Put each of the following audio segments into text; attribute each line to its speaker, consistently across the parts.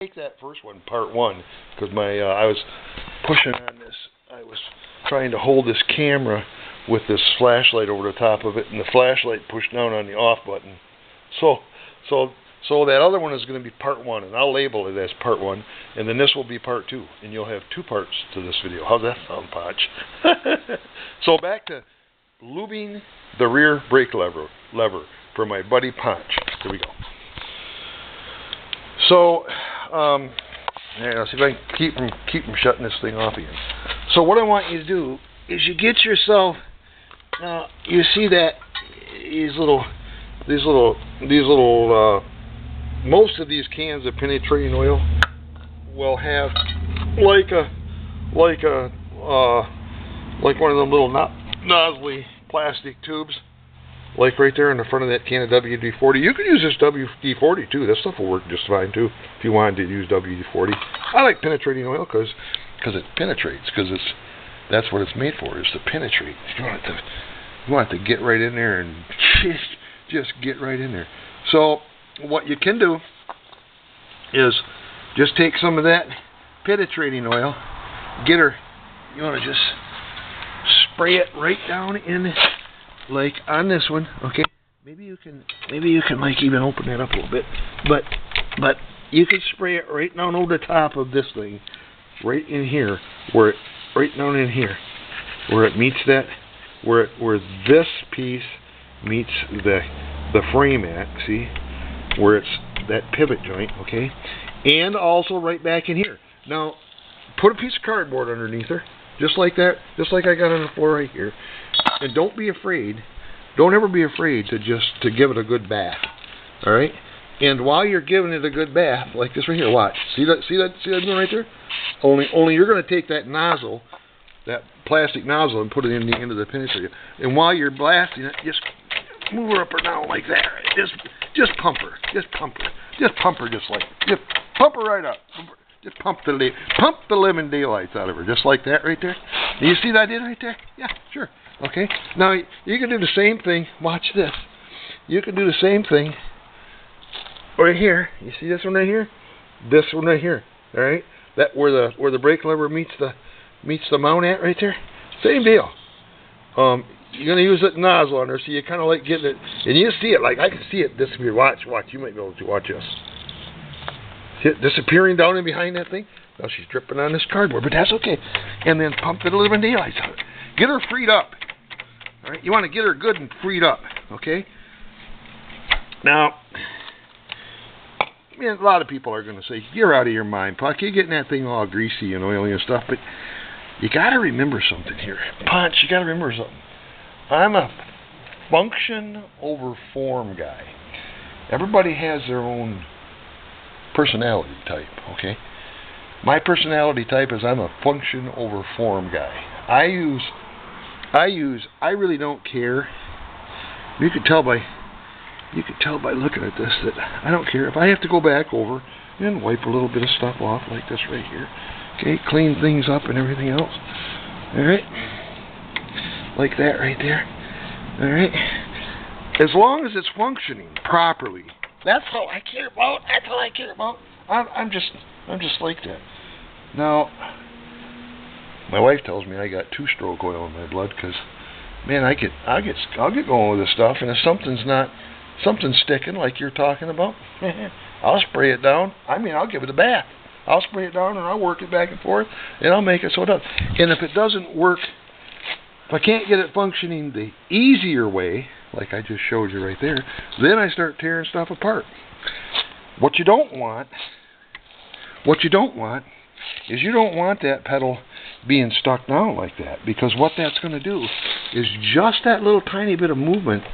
Speaker 1: Take that first one, part one, because I was pushing on this. I was trying to hold this camera with this flashlight over the top of it, and the flashlight pushed down on the off button. So that other one is going to be part one, and I'll label it as part one, and then this will be part two, and you'll have two parts to this video. How's that sound, Ponch? So back to lubing the rear brake lever for my buddy Ponch. Here we go. So, let's see if I can keep from shutting this thing off again. So what I want you to do is you get yourself. You see that these little. Most of these cans of penetrating oil will have like one of them little nozzly plastic tubes. Like right there in the front of that can of WD-40. You could use this WD-40 too. This stuff will work just fine too if you wanted to use WD-40. I like penetrating oil because it penetrates. That's what it's made for, is to penetrate. You want it to get right in there and just get right in there. So what you can do is just take some of that penetrating oil. You want to just spray it right down in. Like on this one, okay. Maybe you can like even open that up a little bit, but you can spray it right down over the top of this thing, right in here, right down in here, where it meets that, where this piece meets the frame at. See, where it's that pivot joint, okay, and also right back in here. Now, put a piece of cardboard underneath her, just like that, just like I got on the floor right here. And don't be afraid. Don't ever be afraid to give it a good bath. All right. And while you're giving it a good bath, like this right here, watch. See that one right there? Only you're going to take that nozzle, that plastic nozzle, and put it in the end of the penetrator. And while you're blasting it, just move her up or down like that. Just pump her. Just pump her. Just pump her. Just pump her right up. Just pump the living daylights out of her, just like that right there. Do you see that I did right there? Yeah, sure. Okay. Now you can do the same thing. Watch this. You can do the same thing right here. You see this one right here? This one right here. All right. That where the brake lever meets the mount at right there. Same deal. You're gonna use that nozzle on her, so you kind of like getting it, and you see it like I can see it disappear. Watch. You might be able to watch this. See it disappearing down in behind that thing? Now she's dripping on this cardboard, but that's okay. And then pump the living daylights out. Get her freed up. All right, you want to get her good and freed up, okay? Now, man, a lot of people are going to say, you're out of your mind, Puck. You're getting that thing all greasy and oily and stuff, but you got to remember something here. Ponch, you got to remember something. I'm a function over form guy. Everybody has their own personality type, okay? My personality type is I'm a function over form guy. I really don't care. You could tell by looking at this that I don't care if I have to go back over and wipe a little bit of stuff off like this right here. Okay, clean things up and everything else. All right, like that right there. All right, as long as it's functioning properly. That's all I care about. That's all I care about. I'm just like that. Now, my wife tells me I got two-stroke oil in my blood because, man, I'll get going with this stuff, and if something's sticking like you're talking about, I'll spray it down. I'll give it a bath. I'll spray it down and I'll work it back and forth, and I'll make it so it does. And if it doesn't work, if I can't get it functioning the easier way, like I just showed you right there, then I start tearing stuff apart. What you don't want is you don't want that pedal being stuck down like that, because what that's going to do is just that little tiny bit of movement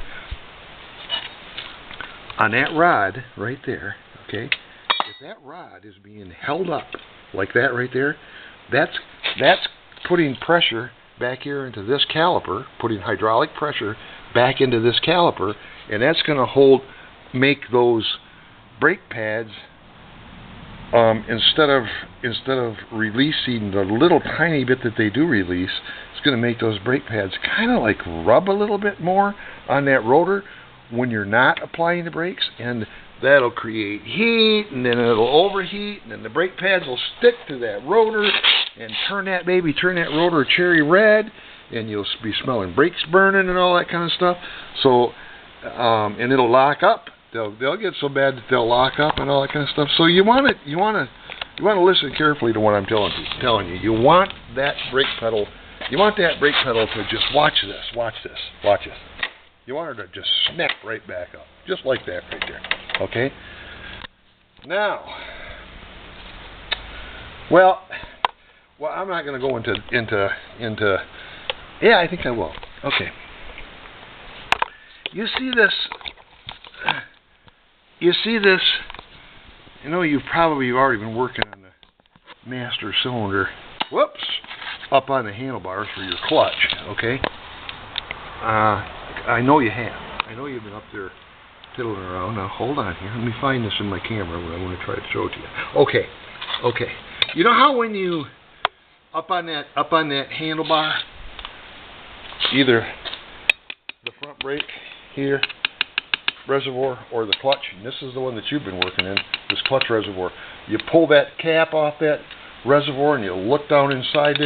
Speaker 1: on that rod right there, okay? If that rod is being held up like that right there, that's putting pressure back here into this caliper, putting hydraulic pressure back into this caliper, and that's going to make those brake pads, instead of releasing the little tiny bit that they do release, it's going to make those brake pads kind of like rub a little bit more on that rotor when you're not applying the brakes, and that'll create heat, and then it'll overheat, and then the brake pads will stick to that rotor and turn that rotor cherry red, and you'll be smelling brakes burning and all that kind of stuff. So, and it'll lock up. They'll get so bad that they'll lock up and all that kind of stuff. So you want to listen carefully to what I'm telling you. You want that brake pedal. You want that brake pedal to just watch this. You want her to just snap right back up, just like that right there. Okay. Now, well, I'm not going to go into. Yeah, I think I will. Okay. You see this. You know, you've already been working on the master cylinder. Whoops. Up on the handlebars for your clutch. Okay. I know you have. I know you've been up there fiddling around. Now hold on here. Let me find this in my camera when I want to try to show it to you. Okay. You know how when you up on that handlebar, either the front brake here reservoir or the clutch, and this is the one that you've been working in, this clutch reservoir. You pull that cap off that reservoir and you look down inside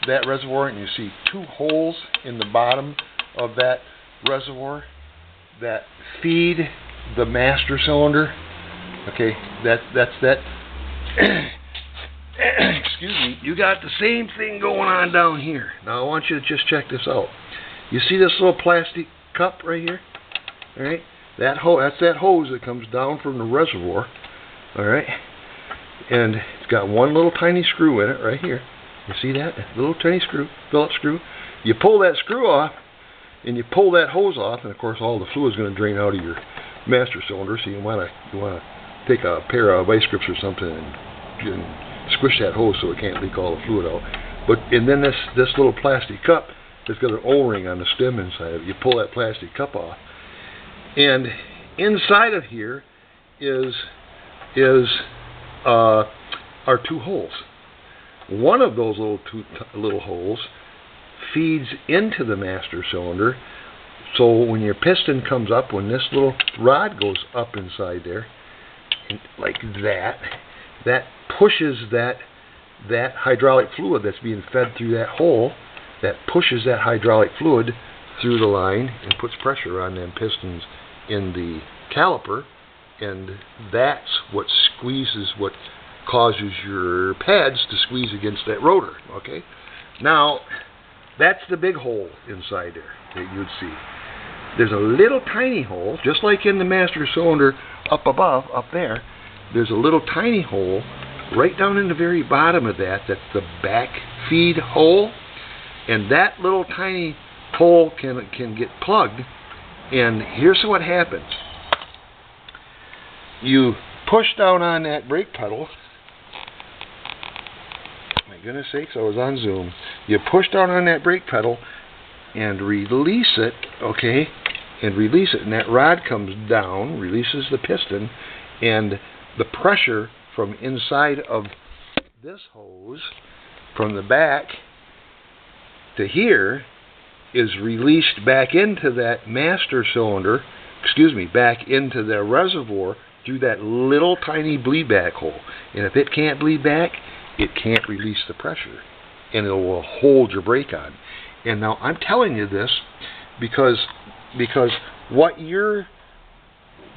Speaker 1: that reservoir and you see two holes in the bottom of that reservoir that feed the master cylinder. Okay, that's that. Excuse me. You got the same thing going on down here. Now I want you to just check this out. You see this little plastic cup right here? All right, that's that hose that comes down from the reservoir. All right, and it's got one little tiny screw in it right here. You see that? A little tiny screw, Phillips screw. You pull that screw off, and you pull that hose off, and of course all the fluid is going to drain out of your master cylinder. So you want to take a pair of vice grips or something and squish that hose so it can't leak all the fluid out. And then this little plastic cup has got an O-ring on the stem inside of it. You pull that plastic cup off, and inside of here are two holes. One of those little holes feeds into the master cylinder. So when your piston comes up, when this little rod goes up inside there, like that pushes that hydraulic fluid that's being fed through that hole, that pushes that hydraulic fluid through the line and puts pressure on them pistons in the caliper, and that's what causes your pads to squeeze against that rotor. Okay, now that's the big hole inside there that you'd see. There's a little tiny hole, just like in the master cylinder up above, up there. There's a little tiny hole right down in the very bottom of that. That's the back feed hole, and that little tiny hole can get plugged. And here's what happens: you push down on that brake pedal. My goodness sakes, I was on Zoom. You push down on that brake pedal and release it, okay? And release it, and that rod comes down, releases the piston, and the pressure from inside of this hose, from the back to here, is released back into that master cylinder, back into the reservoir through that little tiny bleed back hole. And if it can't bleed back, it can't release the pressure, and it will hold your brake on. And now I'm telling you this because what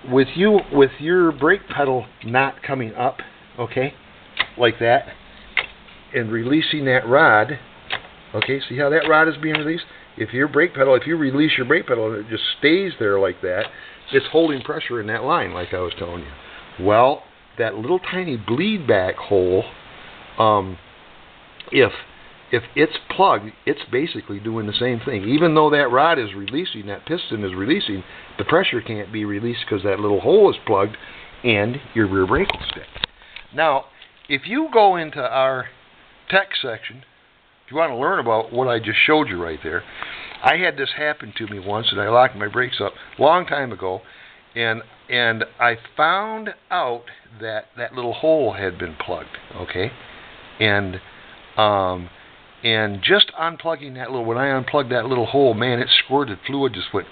Speaker 1: with your brake pedal not coming up, okay, like that, and releasing that rod, okay, see how that rod is being released? If you release your brake pedal and it just stays there like that, it's holding pressure in that line, like I was telling you. Well, that little tiny bleed back hole, if it's plugged, it's basically doing the same thing. Even though that rod is releasing, that piston is releasing, the pressure can't be released because that little hole is plugged and your rear brake will stick. Now, if you go into our tech section, if you want to learn about what I just showed you right there, I had this happen to me once, and I locked my brakes up a long time ago, and I found out that that little hole had been plugged, okay? And just unplugging that when I unplugged that little hole, man, it squirted fluid, just went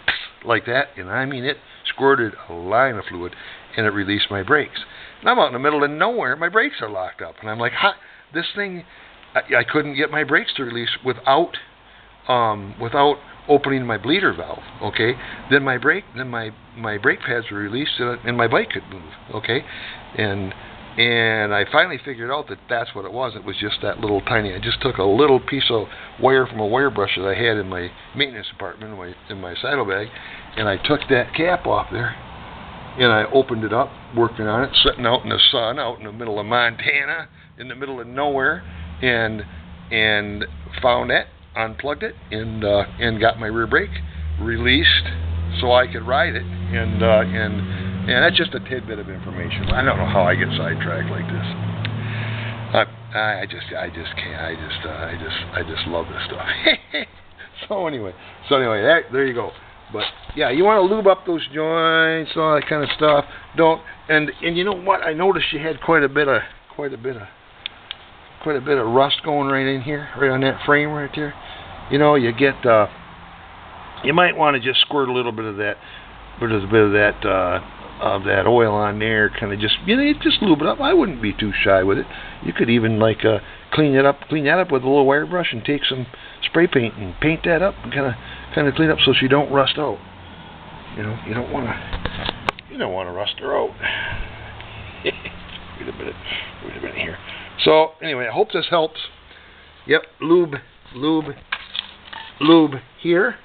Speaker 1: like that, and I mean, it squirted a line of fluid, and it released my brakes. And I'm out in the middle of nowhere, my brakes are locked up, and I'm like, this thing, I couldn't get my brakes to release without opening my bleeder valve. Okay, then my brake pads were released, and my bike could move. Okay, and I finally figured out that that's what it was. It was just that little tiny. I just took a little piece of wire from a wire brush that I had in my maintenance department in my saddlebag, and I took that cap off there, and I opened it up, working on it, sitting out in the sun, out in the middle of Montana, in the middle of nowhere, and found that, unplugged it, and got my rear brake released so I could ride it, and that's just a tidbit of information. I don't know how I get sidetracked like this. I just can't. I just love this stuff. So anyway, there you go. But yeah, you want to lube up those joints, all that kind of stuff. And you know what? I noticed you had quite a bit of rust going right in here, right on that frame right there. You know, you might want to just squirt a little bit of that oil on there, kind of just lube it up. I wouldn't be too shy with it. You could even clean that up with a little wire brush and take some spray paint and paint that up and kind of clean up so she don't rust out. You know, you don't want to rust her out. Wait a minute here. So anyway, I hope this helps. Yep, lube here.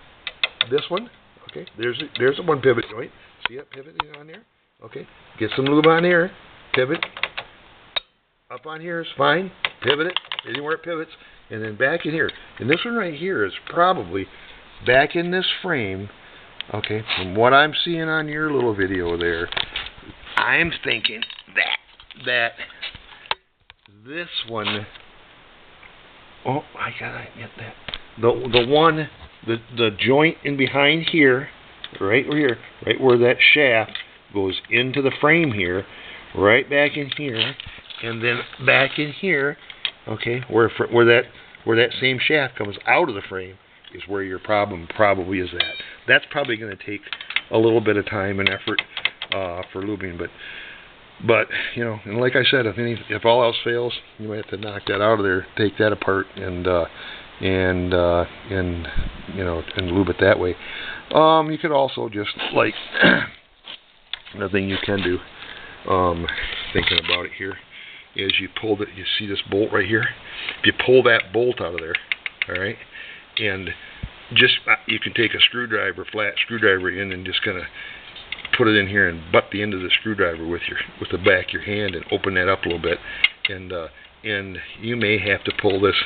Speaker 1: This one. Okay, there's a one pivot joint. See that pivot on there? Okay, get some lube on here. Pivot. Up on here is fine. Pivot it anywhere it pivots, and then back in here. And this one right here is probably back in this frame. Okay, from what I'm seeing on your little video there, I'm thinking that this one. Oh, I gotta get that. The joint in behind here, right here, right where that shaft goes into the frame here, right back in here, and then back in here, okay, where that same shaft comes out of the frame is where your problem probably is at. That's probably going to take a little bit of time and effort for lubing, but you know, and like I said, if all else fails, you might have to knock that out of there, take that apart, and lube it that way. You could also just another thing you can do, thinking about it here, is you see this bolt right here? If you pull that bolt out of there, all right, and just you can take a flat screwdriver in, and just kind of put it in here and butt the end of the screwdriver with the back of your hand and open that up a little bit, and you may have to pull this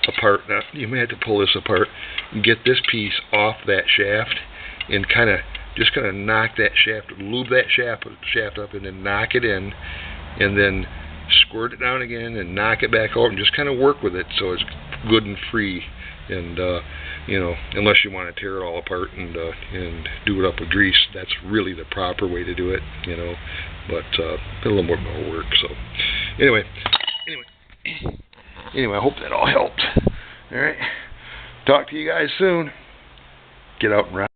Speaker 1: apart. Now, you may have to pull this apart and get this piece off that shaft, and kind of knock that shaft, lube that shaft up, and then knock it in, and then squirt it down again and knock it back over, and just kind of work with it so it's good and free. And unless you want to tear it all apart and do it up with grease, that's really the proper way to do it. But a little more work. So anyway, I hope that all helped. All right, talk to you guys soon. Get out and ride.